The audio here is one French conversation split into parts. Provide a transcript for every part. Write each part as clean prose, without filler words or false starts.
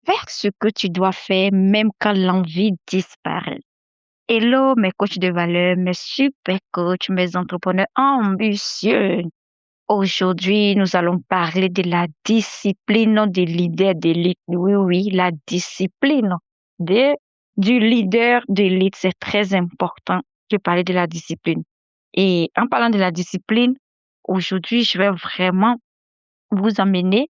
faire ce que tu dois faire même quand l'envie disparaît. Hello mes coachs de valeur, mes super coachs, mes entrepreneurs ambitieux. Aujourd'hui, nous allons parler de la discipline des leaders d'élite. Oui, oui, la discipline de, du leader d'élite, c'est très important de parler de la discipline. Et en parlant de la discipline, aujourd'hui, je vais vraiment vous amener,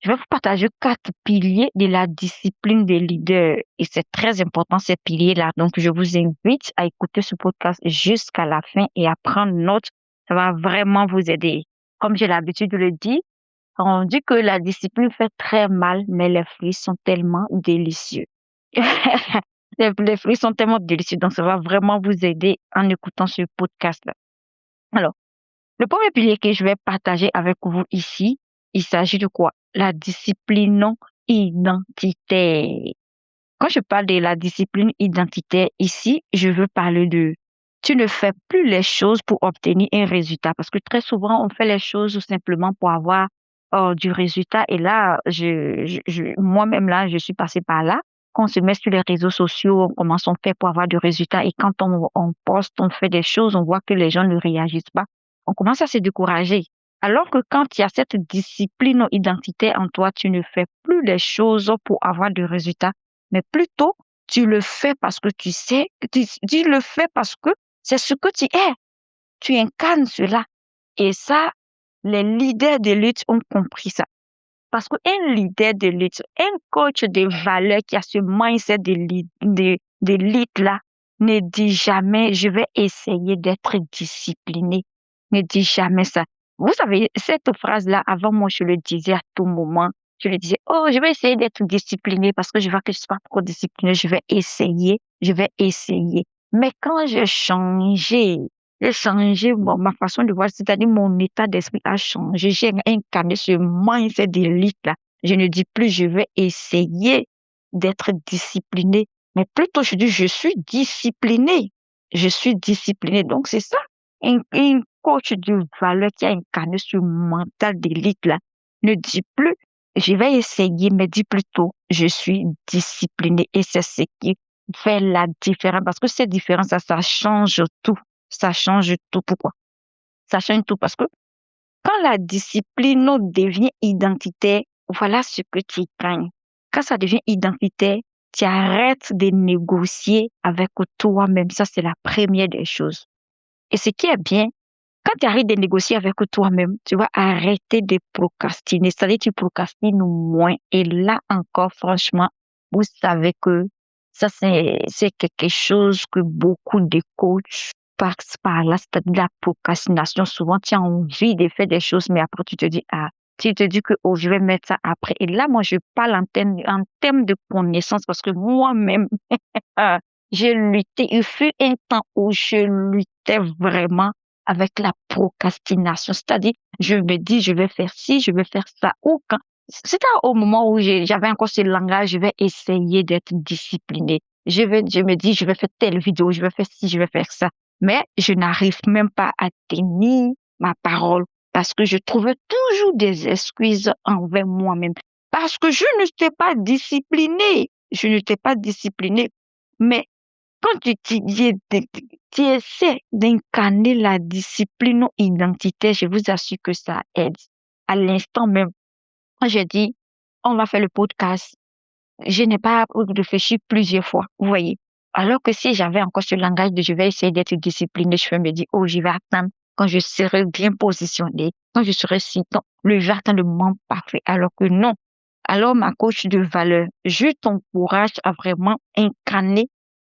je vais vous partager 4 piliers de la discipline des leaders. Et c'est très important, ces piliers-là. Donc, je vous invite à écouter ce podcast jusqu'à la fin et à prendre note. Ça va vraiment vous aider. Comme j'ai l'habitude de le dire, on dit que la discipline fait très mal, mais les fruits sont tellement délicieux. Les fruits sont tellement délicieux, donc ça va vraiment vous aider en écoutant ce podcast-là. Alors, le premier pilier que je vais partager avec vous ici, il s'agit de quoi? La discipline identitaire. Quand je parle de la discipline identitaire ici, je veux parler de tu ne fais plus les choses pour obtenir un résultat parce que très souvent on fait les choses tout simplement pour avoir du résultat et là moi-même là je suis passée par là. Quand on se met sur les réseaux sociaux, on commence on fait pour avoir du résultat et quand on poste, on fait des choses, on voit que les gens ne réagissent pas, on commence à se décourager. Alors que quand il y a cette discipline identitaire en toi, tu ne fais plus les choses pour avoir du résultat mais plutôt tu le fais parce que tu sais, tu le fais parce que c'est ce que tu es. Tu incarnes cela. Et ça, les leaders de lutte ont compris ça. Parce qu'un leader de lutte, un coach de valeur qui a ce mindset de lutte là, ne dit jamais, je vais essayer d'être discipliné. Ne dit jamais ça. Vous savez, cette phrase-là, avant moi, je le disais à tout moment. Je le disais, oh, je vais essayer d'être discipliné parce que je vois que je suis pas trop discipliné. Je vais essayer, je vais essayer. Mais quand j'ai changé ma façon de voir, c'est-à-dire mon état d'esprit a changé. J'ai incarné ce mindset d'élite-là. Je ne dis plus je vais essayer d'être discipliné, mais plutôt je dis je suis discipliné. Je suis discipliné. Donc c'est ça. Un coach de valeur qui a incarné ce mental d'élite-là ne dit plus je vais essayer, mais dit plutôt je suis discipliné. Et c'est ce qui fait la différence. Parce que cette différence, ça change tout. Ça change tout. Pourquoi? Ça change tout parce que quand la discipline devient identitaire, voilà ce que tu gagnes. Quand ça devient identitaire, tu arrêtes de négocier avec toi-même. Ça, c'est la première des choses. Et ce qui est bien, quand tu arrêtes de négocier avec toi-même, tu vas arrêter de procrastiner. C'est-à-dire tu procrastines moins. Et là encore, franchement, vous savez que ça, c'est quelque chose que beaucoup de coachs passent par là, c'est-à-dire la procrastination. Souvent, tu as envie de faire des choses, mais après, tu te dis, ah, tu te dis que, oh, je vais mettre ça après. Et là, moi, je parle en termes de connaissance parce que moi-même, j'ai lutté. Il fut un temps où je luttais vraiment avec la procrastination. C'est-à-dire, je me dis, je vais faire ci, je vais faire ça. Ou quand, c'était au moment où j'avais encore ce langage, je vais essayer d'être disciplinée. Je me dis, je vais faire telle vidéo, je vais faire ci, je vais faire ça. Mais je n'arrive même pas à tenir ma parole parce que je trouvais toujours des excuses envers moi-même. Parce que je ne n'étais pas disciplinée. Je n'étais pas disciplinée. Mais quand tu essaies d'incarner la discipline identitaire, je vous assure que ça aide. À l'instant même, quand j'ai dit, on va faire le podcast, je n'ai pas réfléchi plusieurs fois, vous voyez. Alors que si j'avais encore ce langage de je vais essayer d'être discipliné, je vais me dire, oh, je vais attendre quand je serai bien positionnée, quand je serai si, non, je vais attendre le moment parfait. Alors que non. Alors, ma coach de valeur, je t'encourage à vraiment incarner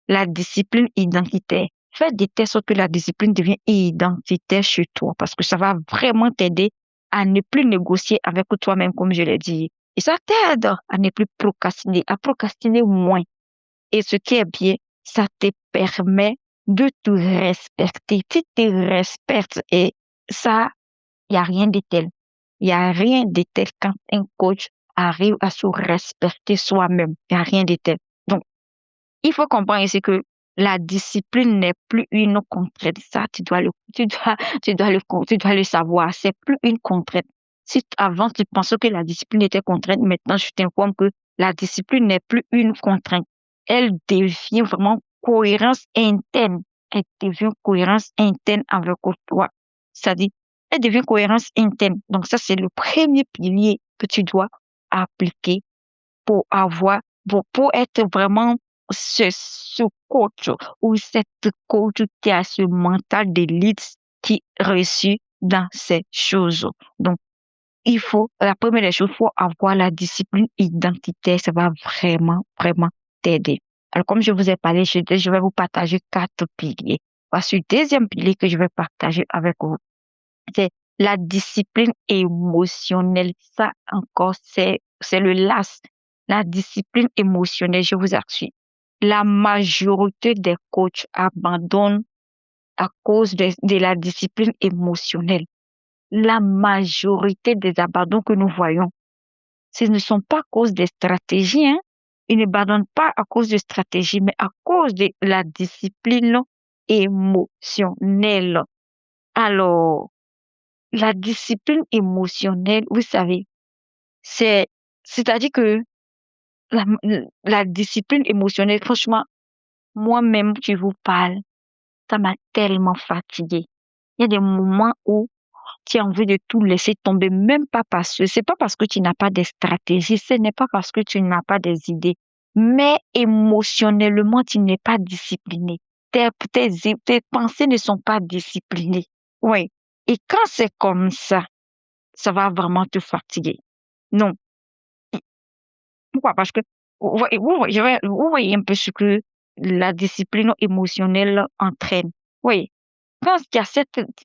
la discipline identitaire. Fais de telle sorte que la discipline devient identitaire chez toi parce que ça va vraiment t'aider à ne plus négocier avec toi-même, comme je l'ai dit. Et ça t'aide à ne plus procrastiner, à procrastiner moins. Et ce qui est bien, ça te permet de te respecter. Tu te respectes et ça, il n'y a rien de tel. Il n'y a rien de tel quand un coach arrive à se respecter soi-même. Il n'y a rien de tel. Donc, il faut comprendre ici que la discipline n'est plus une contrainte. Ça, tu dois le savoir. C'est plus une contrainte. Si avant tu pensais que la discipline était contrainte, maintenant je t'informe que la discipline n'est plus une contrainte. Elle devient vraiment cohérence interne. Elle devient cohérence interne avec toi. C'est-à-dire, elle devient cohérence interne. Donc ça, c'est le premier pilier que tu dois appliquer pour avoir, pour être vraiment ce coach ou cette coach qui a ce mental d'élite qui réussit dans ces choses. Donc, la première des choses, il faut avoir la discipline identitaire. Ça va vraiment, vraiment t'aider. Alors, comme je vous ai parlé, je vais vous partager 4 piliers. Voici le deuxième pilier que je vais partager avec vous. C'est la discipline émotionnelle. Ça encore, c'est le last. La discipline émotionnelle, je vous assure. La majorité des coachs abandonnent à cause de la discipline émotionnelle. La majorité des abandons que nous voyons, ce ne sont pas à cause des stratégies, hein. Ils n'abandonnent pas à cause de stratégies, mais à cause de la discipline émotionnelle. Alors, la discipline émotionnelle, vous savez, c'est-à-dire que la, la discipline émotionnelle, franchement, moi-même, je vous parle, ça m'a tellement fatiguée. Il y a des moments où tu as envie de tout laisser tomber, même pas parce que, c'est pas parce que tu n'as pas des stratégies, ce n'est pas parce que tu n'as pas des idées, mais émotionnellement, tu n'es pas discipliné. Tes pensées ne sont pas disciplinées. Oui. Et quand c'est comme ça va vraiment te fatiguer. Non. Pourquoi? Parce que vous voyez un peu ce que la discipline émotionnelle entraîne. Oui. Quand il y a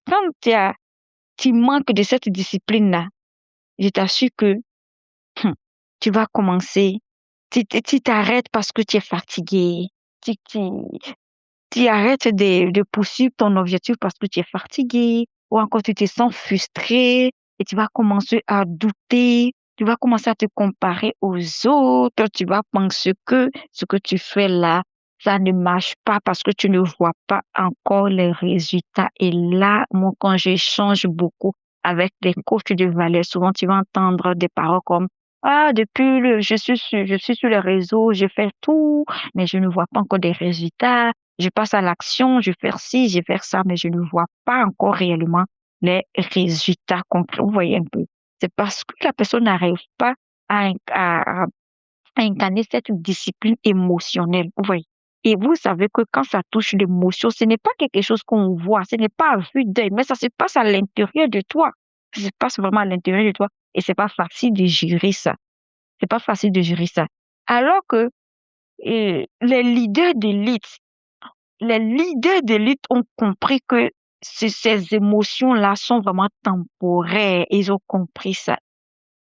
quand tu manques de cette discipline-là, je t'assure que hum, tu vas commencer, tu t'arrêtes parce que tu es fatigué. Tu, tu, tu arrêtes de poursuivre ton objectif parce que tu es fatigué, ou encore tu te sens frustré et tu vas commencer à douter, tu vas commencer à te comparer aux autres, tu vas penser que ce que tu fais là, ça ne marche pas parce que tu ne vois pas encore les résultats. Et là, moi, quand j'échange beaucoup avec des coachs de valeur, souvent tu vas entendre des paroles comme ah, je suis sur les réseaux, je fais tout, mais je ne vois pas encore des résultats. Je passe à l'action, je fais ci, je fais ça, mais je ne vois pas encore réellement les résultats concrets. Vous voyez un peu. C'est parce que la personne n'arrive pas à incarner cette discipline émotionnelle. Vous voyez. Et vous savez que quand ça touche l'émotion, ce n'est pas quelque chose qu'on voit, ce n'est pas à vue d'œil, mais ça se passe à l'intérieur de toi. Ça se passe vraiment à l'intérieur de toi. Et c'est pas facile de gérer ça. C'est pas facile de gérer ça. Alors que les leaders d'élite, les leaders d'élite ont compris que ces émotions-là sont vraiment temporaires. Ils ont compris ça.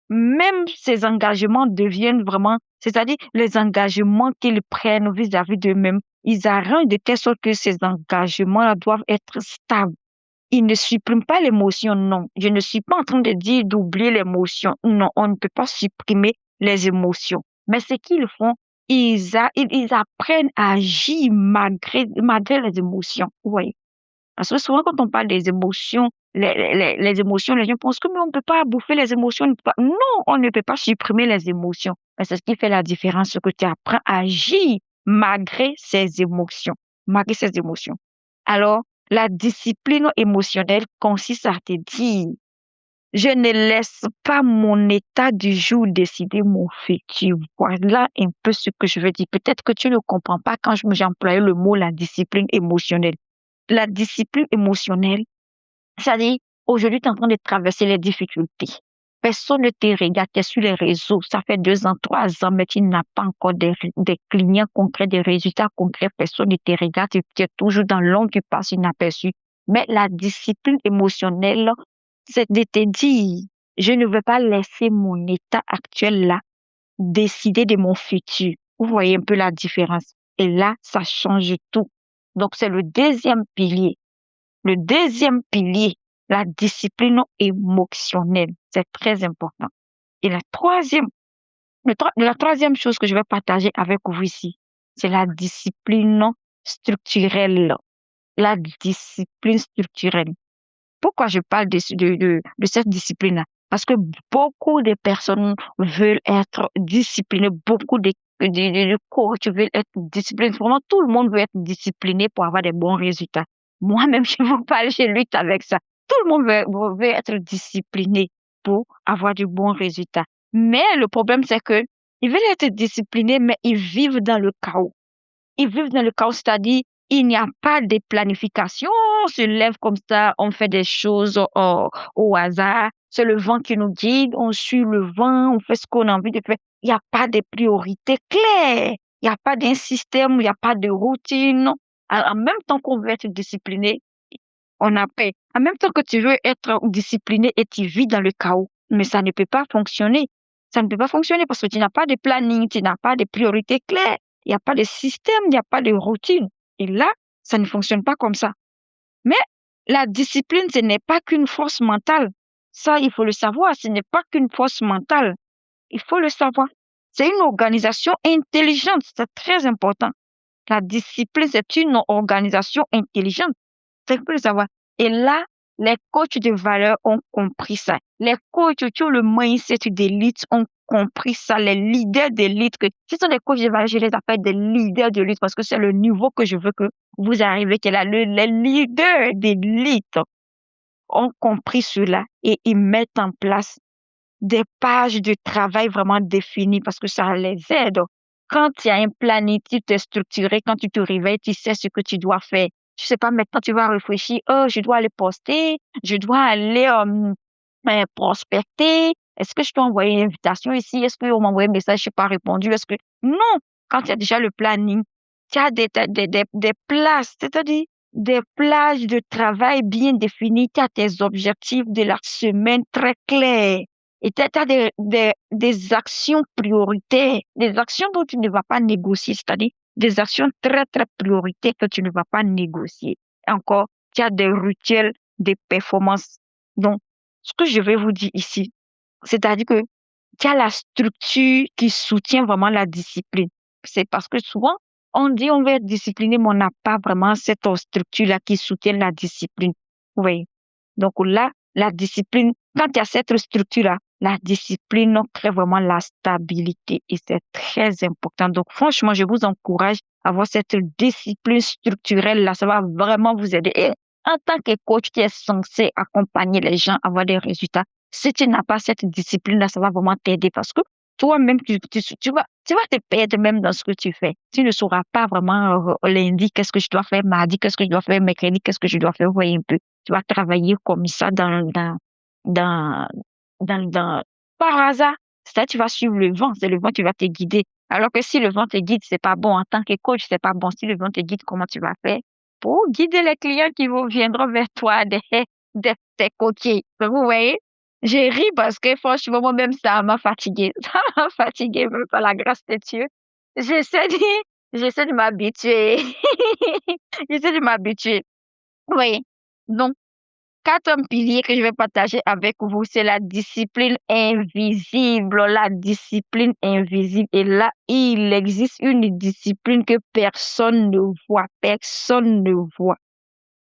Même ces engagements deviennent vraiment, c'est-à-dire les engagements qu'ils prennent vis-à-vis d'eux-mêmes, ils arrangent de telle sorte que ces engagements-là doivent être stables. Ils ne suppriment pas l'émotion, non. Je ne suis pas en train de dire d'oublier l'émotion. Non, on ne peut pas supprimer les émotions. Mais ce qu'ils font, ils apprennent à agir malgré les émotions. Oui. Parce que souvent, quand on parle des émotions, les émotions, les gens pensent que mais on ne peut pas bouffer les émotions. Non, on ne peut pas supprimer les émotions. Mais c'est ce qui fait la différence, ce que tu apprends à agir malgré ces émotions. Malgré ces émotions. Alors, la discipline émotionnelle consiste à te dire, je ne laisse pas mon état du jour décider mon futur. Voilà un peu ce que je veux dire. Peut-être que tu ne comprends pas quand j'ai employé le mot la discipline émotionnelle. La discipline émotionnelle, c'est-à-dire, aujourd'hui, tu es en train de traverser les difficultés. Personne ne te regarde, tu es sur les réseaux. Ça fait 2 ans, 3 ans, mais tu n'as pas encore des clients concrets, des résultats concrets. Personne ne te regarde, tu es toujours dans l'ombre, tu passes inaperçu. Mais la discipline émotionnelle, c'est de te dire, je ne veux pas laisser mon état actuel là décider de mon futur. Vous voyez un peu la différence. Et là, ça change tout. Donc, c'est le deuxième pilier. Le deuxième pilier, la discipline émotionnelle, c'est très important. Et la troisième chose que je vais partager avec vous ici, c'est la discipline structurelle. La discipline structurelle. Pourquoi je parle de cette discipline-là? Parce que beaucoup de personnes veulent être disciplinées, beaucoup de coachs veulent être disciplinés. Vraiment, tout le monde veut être discipliné pour avoir des bons résultats. Moi-même, je vous parle, je lutte avec ça. Tout le monde veut être discipliné pour avoir de bons résultats. Mais le problème, c'est que ils veulent être disciplinés, mais ils vivent dans le chaos. Ils vivent dans le chaos, c'est-à-dire il n'y a pas de planification. On se lève comme ça, on fait des choses au hasard. C'est le vent qui nous guide, on suit le vent, on fait ce qu'on a envie de faire. Il n'y a pas de priorités claires. Il n'y a pas d'un système, il n'y a pas de routine. En même temps qu'on veut être discipliné, on a peur. En même temps que tu veux être discipliné et tu vis dans le chaos, mais ça ne peut pas fonctionner. Ça ne peut pas fonctionner parce que tu n'as pas de planning, tu n'as pas de priorités claires, il n'y a pas de système, il n'y a pas de routine. Et là, ça ne fonctionne pas comme ça. Mais la discipline, ce n'est pas qu'une force mentale. Ça, il faut le savoir, ce n'est pas qu'une force mentale. Il faut le savoir. C'est une organisation intelligente, c'est très important. La discipline, c'est une organisation intelligente. C'est pour le savoir. Et là, les coachs de valeur ont compris ça. Les coachs qui ont le mindset d'élite ont compris ça. Les leaders d'élite, que ce sont des coachs de valeur, je les appelle des leaders d'élite parce que c'est le niveau que je veux que vous arrivez, qui est là. Les leaders d'élite ont compris cela et ils mettent en place des pages de travail vraiment définies parce que ça les aide. Quand il y a un planning, tu t'es structuré, quand tu te réveilles, tu sais ce que tu dois faire. Je sais pas, maintenant tu vas réfléchir, oh, je dois aller poster, je dois aller prospecter. Est-ce que je dois envoyer une invitation ici? Est-ce qu'on m'a envoyé un message, je n'ai pas répondu? Est-ce que... Non, quand il y a déjà le planning, tu as des places, c'est-à-dire des plages de travail bien définies, tu as tes objectifs de la semaine très clairs. Et tu as des actions prioritaires, des actions dont tu ne vas pas négocier, c'est-à-dire des actions très, très prioritaires que tu ne vas pas négocier. Encore, tu as des rituels de performance. Donc, ce que je vais vous dire ici, c'est-à-dire que tu as la structure qui soutient vraiment la discipline. C'est parce que souvent, on dit on veut être discipliné, mais on n'a pas vraiment cette structure-là qui soutient la discipline. Oui. Donc là, la discipline, quand il y a cette structure-là, la discipline crée vraiment la stabilité et c'est très important. Donc franchement, je vous encourage à avoir cette discipline structurelle-là. Ça va vraiment vous aider. Et en tant que coach qui est censé accompagner les gens à avoir des résultats, si tu n'as pas cette discipline-là, ça va vraiment t'aider parce que toi-même, tu vas te perdre même dans ce que tu fais. Tu ne sauras pas vraiment lundi, qu'est-ce que je dois faire, mardi, qu'est-ce que je dois faire, mercredi, qu'est-ce que je dois faire, voyez un peu. Tu vas travailler comme ça dans, dans, par hasard. C'est-à-dire, tu vas suivre le vent, c'est le vent qui va te guider. Alors que si le vent te guide, c'est pas bon. En tant que coach, c'est pas bon. Si le vent te guide, comment tu vas faire pour guider les clients qui viendront vers toi, des coachés. Vous voyez? J'ai ri parce que franchement, moi-même, ça m'a fatiguée. Ça m'a fatiguée, même par la grâce de Dieu. J'essaie de, j'essaie de m'habituer. J'essaie de m'habituer. Oui. Donc, quatre piliers que je vais partager avec vous, c'est la discipline invisible. La discipline invisible. Et là, il existe une discipline que personne ne voit. Personne ne voit.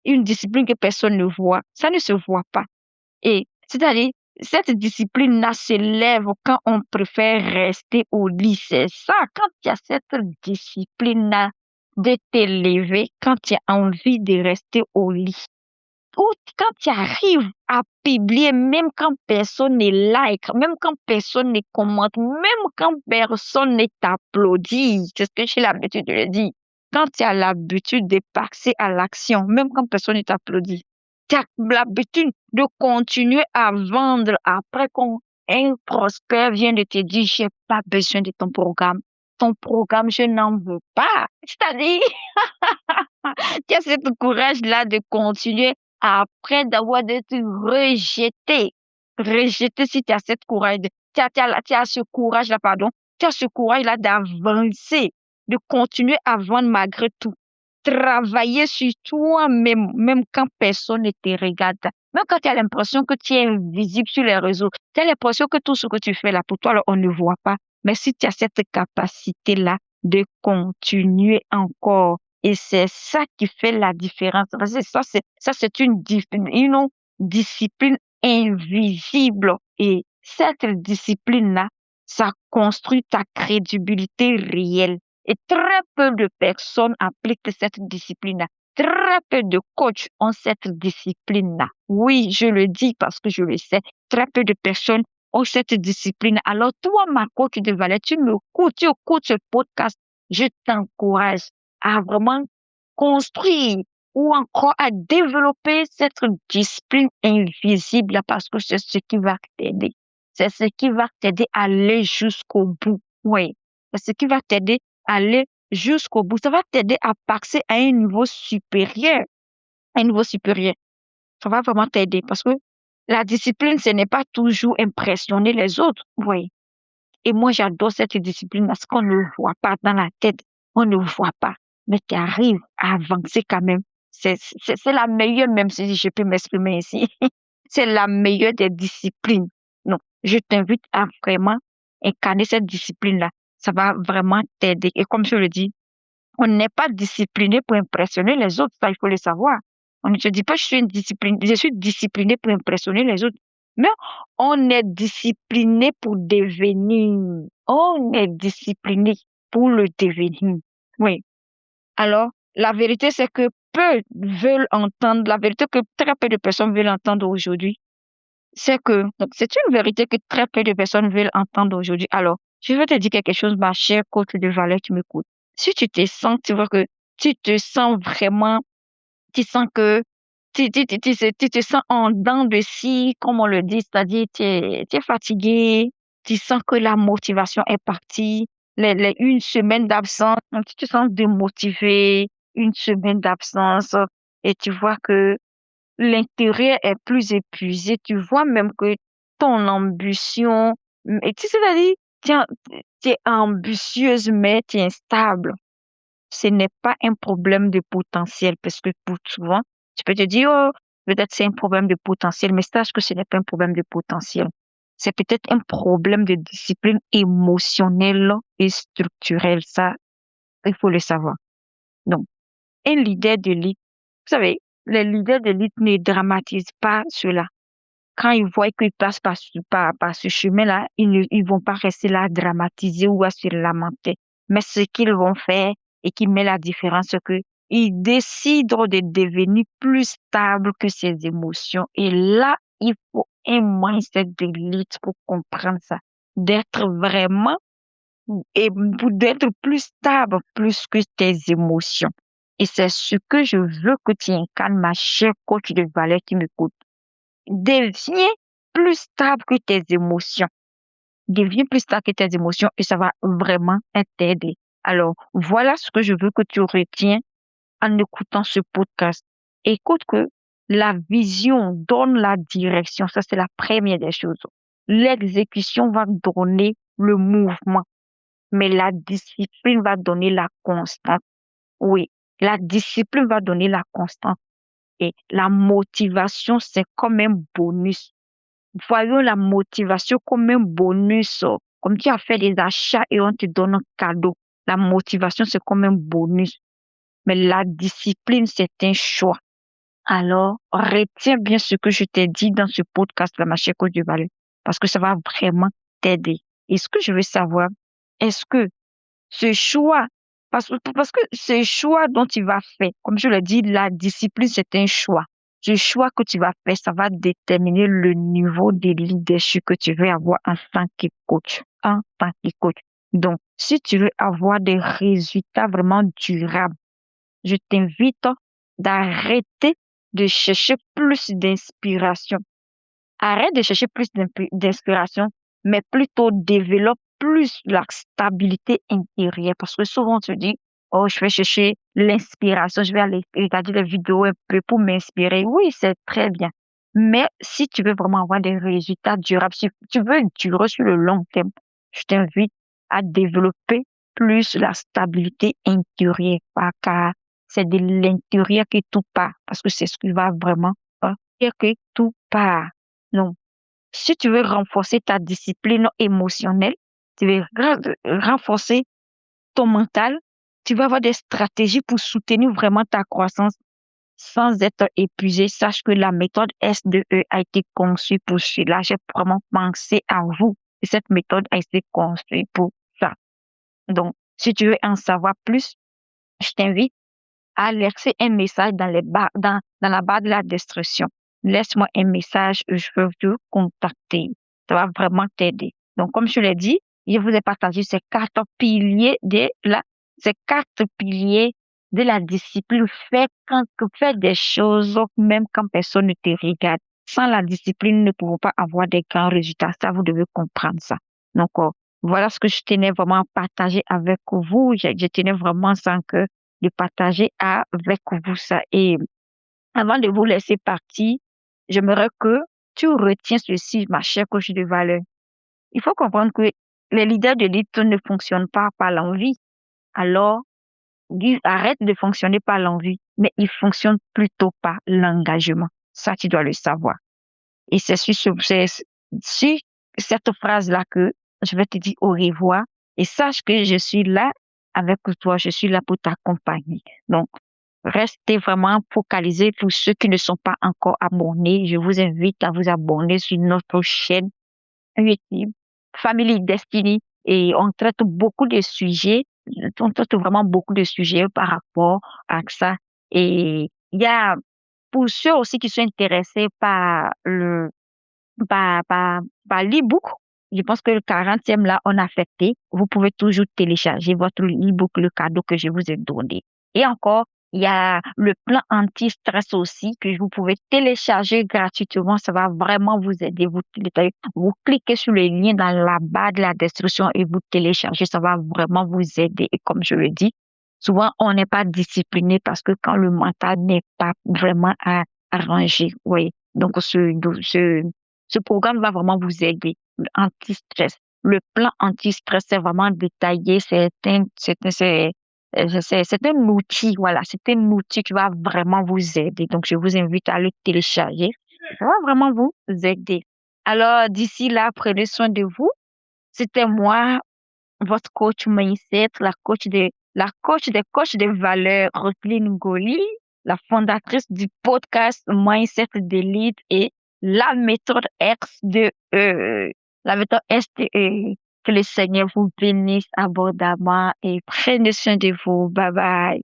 Une discipline que personne ne voit. Ça ne se voit pas. Et c'est-à-dire, cette discipline-là s'élève quand on préfère rester au lit. C'est ça, quand il y a cette discipline-là de t'élever, quand tu as envie de rester au lit. Ou quand tu arrives à publier, même quand personne ne like, même quand personne ne commente, même quand personne ne t'applaudit. C'est ce que j'ai l'habitude de le dire. Quand tu as l'habitude de passer à l'action, même quand personne ne t'applaudit, tu as l'habitude de continuer à vendre après qu'un prospect vient de te dire, j'ai pas besoin de ton programme. Ton programme, je n'en veux pas. C'est-à-dire, tu as ce courage-là de continuer après d'avoir été rejeté. Rejeté si tu as cette courage, tu as ce courage-là, pardon. Tu as ce courage-là d'avancer, de continuer à vendre malgré tout. Travailler sur toi-même, même quand personne ne te regarde. Même quand tu as l'impression que tu es invisible sur les réseaux, tu as l'impression que tout ce que tu fais là, pour toi, là, on ne voit pas. Mais si tu as cette capacité-là de continuer encore, et c'est ça qui fait la différence. Parce que ça, c'est une discipline invisible. Et cette discipline-là, ça construit ta crédibilité réelle. Et très peu de personnes appliquent cette discipline-là. Très peu de coachs ont cette discipline-là. Oui, je le dis parce que je le sais. Très peu de personnes ont cette discipline. Alors, toi, ma coach de valeur, tu écoutes ce podcast. Je t'encourage à vraiment construire ou encore à développer cette discipline invisible là, parce que c'est ce qui va t'aider. C'est ce qui va t'aider à aller jusqu'au bout. Oui, c'est ce qui va t'aider à aller jusqu'au bout. Ça va t'aider à passer à un niveau supérieur. Un niveau supérieur. Ça va vraiment t'aider parce que la discipline, ce n'est pas toujours impressionner les autres. Oui. Et moi, j'adore cette discipline parce qu'on ne voit pas dans la tête. On ne voit pas. Mais tu arrives à avancer quand même. C'est la meilleure, même si je peux m'exprimer ici. C'est la meilleure des disciplines. Non, je t'invite à vraiment incarner cette discipline-là. Ça va vraiment t'aider. Et comme je le dis, on n'est pas discipliné pour impressionner les autres, ça il faut le savoir. On ne se dit pas je suis discipliné pour impressionner les autres. Mais on est discipliné pour devenir. On est discipliné pour le devenir. Oui. Alors, la vérité, c'est que peu veulent entendre, la vérité que très peu de personnes veulent entendre aujourd'hui, c'est que, donc c'est une vérité que très peu de personnes veulent entendre aujourd'hui. Alors, je vais te dire quelque chose, ma chère coach de valeur qui m'écoute. Si tu te sens, tu vois que tu te sens vraiment, tu sens que tu te sens en dents de scie, comme on le dit, c'est-à-dire tu es fatigué, tu sens que la motivation est partie, une semaine d'absence, donc tu te sens démotivé, une semaine d'absence, et tu vois que l'intérêt est plus épuisé. Tu vois même que ton ambition, et tu sais, c'est-à-dire, tiens, tu es ambitieuse, mais tu es instable. Ce n'est pas un problème de potentiel, parce que pour souvent, tu peux te dire, oh, peut-être c'est un problème de potentiel, mais sache que ce n'est pas un problème de potentiel. C'est peut-être un problème de discipline émotionnelle et structurelle. Ça, il faut le savoir. Donc, un leader de lead, vous savez, les leaders de lead ne dramatisent pas cela. Quand ils voient qu'ils passent par ce chemin-là, ils vont pas rester là à dramatiser ou à se lamenter. Mais ce qu'ils vont faire et qui met la différence, c'est que ils décident de devenir plus stables que ces émotions. Et là, il faut un mindset de lead pour comprendre ça. D'être vraiment et pour d'être plus stable, plus que tes émotions. Et c'est ce que je veux que tu incarnes, ma chère coach de valeur qui m'écoute. Deviens plus stable que tes émotions. Deviens plus stable que tes émotions et ça va vraiment t'aider. Alors, voilà ce que je veux que tu retiens en écoutant ce podcast. Écoute que la vision donne la direction. Ça, c'est la première des choses. L'exécution va donner le mouvement, mais la discipline va donner la constante. Oui, la discipline va donner la constante. Et la motivation, c'est comme un bonus. Voyons la motivation comme un bonus. Comme tu as fait des achats et on te donne un cadeau. La motivation, c'est comme un bonus. Mais la discipline, c'est un choix. Alors, retiens bien ce que je t'ai dit dans ce podcast, la machine Côte du Valais, parce que ça va vraiment t'aider. Et ce que je veux savoir, est-ce que ce choix, parce que ce choix dont tu vas faire, comme je l'ai dit, la discipline, c'est un choix. Ce choix que tu vas faire, ça va déterminer le niveau de leadership que tu veux avoir en tant que coach. En tant que coach. Donc, si tu veux avoir des résultats vraiment durables, je t'invite d'arrêter de chercher plus d'inspiration. Arrête de chercher plus d'inspiration, mais plutôt développe plus la stabilité intérieure. Parce que souvent, on se dit, oh, je vais chercher l'inspiration, je vais aller regarder les vidéos un peu pour m'inspirer. Oui, c'est très bien. Mais si tu veux vraiment avoir des résultats durables, si tu veux durer sur le long terme, je t'invite à développer plus la stabilité intérieure. Car c'est de l'intérieur que tout part. Parce que c'est ce qui va vraiment faire que tout part. Non. Si tu veux renforcer ta discipline émotionnelle, tu veux renforcer ton mental, tu vas avoir des stratégies pour soutenir vraiment ta croissance. sans être épuisé, sache que la méthode S2E a été conçue pour cela. J'ai vraiment pensé à vous. Et cette méthode a été construite pour ça. Donc, si tu veux en savoir plus, je t'invite à laisser un message dans la barre de la description. Laisse-moi un message, je peux te contacter. Ça va vraiment t'aider. Donc, comme je l'ai dit, je vous ai partagé ces quatre piliers de la discipline. Fais des choses, même quand personne ne te regarde. Sans la discipline, nous ne pouvons pas avoir des grands résultats. Ça, vous devez comprendre ça. Donc, voilà ce que je tenais vraiment à partager avec vous. Je tenais vraiment sans que de partager avec vous ça. Et avant de vous laisser partir, j'aimerais que tu retiens ceci, ma chère coach de valeur. Il faut comprendre que les leaders de l'élite ne fonctionnent pas par l'envie. Alors, arrête de fonctionner par l'envie, mais ils fonctionnent plutôt par l'engagement. Ça, tu dois le savoir. Et c'est sur cette phrase-là que je vais te dire au revoir. Et sache que je suis là avec toi, je suis là pour t'accompagner. Donc, restez vraiment focalisés pour ceux qui ne sont pas encore abonnés. Je vous invite à vous abonner sur notre chaîne YouTube, Family Destiny. Et on traite beaucoup de sujets. On traite vraiment beaucoup de sujets par rapport à ça. Et il y a, pour ceux aussi qui sont intéressés par l'e-book. Je pense que le 40e là, on a fêté. Vous pouvez toujours télécharger votre e-book, le cadeau que je vous ai donné. Et encore, il y a le plan anti-stress aussi que vous pouvez télécharger gratuitement. Ça va vraiment vous aider. Vous cliquez sur le lien dans la barre de la description et vous téléchargez. Ça va vraiment vous aider. Et comme je le dis, souvent, on n'est pas discipliné parce que quand le mental n'est pas vraiment arrangé, oui. Donc, ce programme va vraiment vous aider. Anti-stress. Le plan anti-stress, c'est vraiment détaillé. C'est un outil, voilà. C'est un outil qui va vraiment vous aider. Donc, je vous invite à le télécharger. Ça va vraiment vous aider. Alors, d'ici là, prenez soin de vous. C'était moi, votre coach mindset, la coach des coachs de valeur, Roselyne Goli, la fondatrice du podcast Mindset d'élite et la méthode X2E, la méthode STE. Que le Seigneur vous bénisse abondamment et prenez soin de vous. Bye bye.